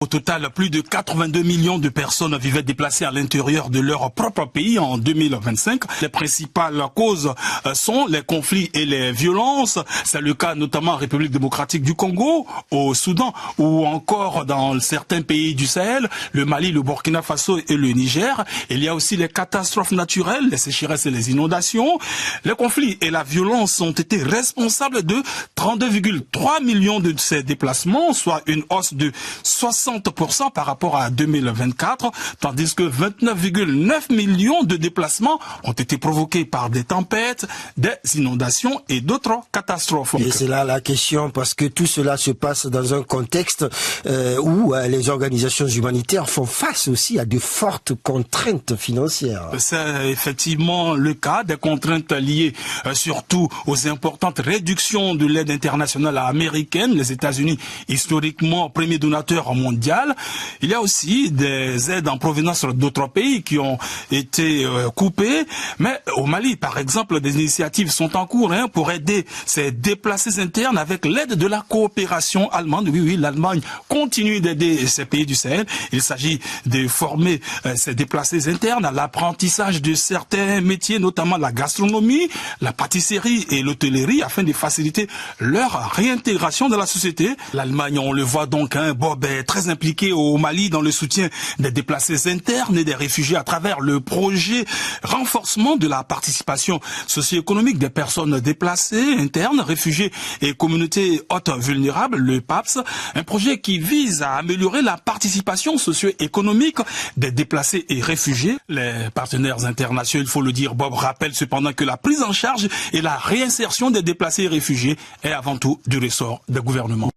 Au total, plus de 82 millions de personnes vivaient déplacées à l'intérieur de leur propre pays en 2025. Les principales causes sont les conflits et les violences. C'est le cas notamment en République démocratique du Congo, au Soudan ou encore dans certains pays du Sahel, le Mali, le Burkina Faso et le Niger. Il y a aussi les catastrophes naturelles, les sécheresses et les inondations. Les conflits et la violence ont été responsables de 32,3 millions de ces déplacements, soit une hausse de 60% par rapport à 2024, tandis que 29,9 millions de déplacements ont été provoqués par des tempêtes, des inondations et d'autres catastrophes. Et c'est là la question, parce que tout cela se passe dans un contexte où les organisations humanitaires font face aussi à de fortes contraintes financières. C'est effectivement le cas, des contraintes liées surtout aux importantes réductions de l'aide internationale américaine, les États-Unis historiquement premier donateur mondial. Il y a aussi des aides en provenance d'autres pays qui ont été coupées. Mais au Mali, par exemple, des initiatives sont en cours pour aider ces déplacés internes avec l'aide de la coopération allemande. Oui, l'Allemagne continue d'aider ces pays du Sahel. Il s'agit de former ces déplacés internes à l'apprentissage de certains métiers, notamment la gastronomie, la pâtisserie et l'hôtellerie, afin de faciliter leur réintégration dans la société. L'Allemagne, on le voit donc, Bob est très impliqué au Mali dans le soutien des déplacés internes et des réfugiés à travers le projet renforcement de la participation socio-économique des personnes déplacées, internes, réfugiés et communautés hautes vulnérables, le PAPS, un projet qui vise à améliorer la participation socio-économique des déplacés et réfugiés. Les partenaires internationaux, il faut le dire, Bob rappelle cependant que la prise en charge et la réinsertion des déplacés et réfugiés est avant tout du ressort des gouvernements.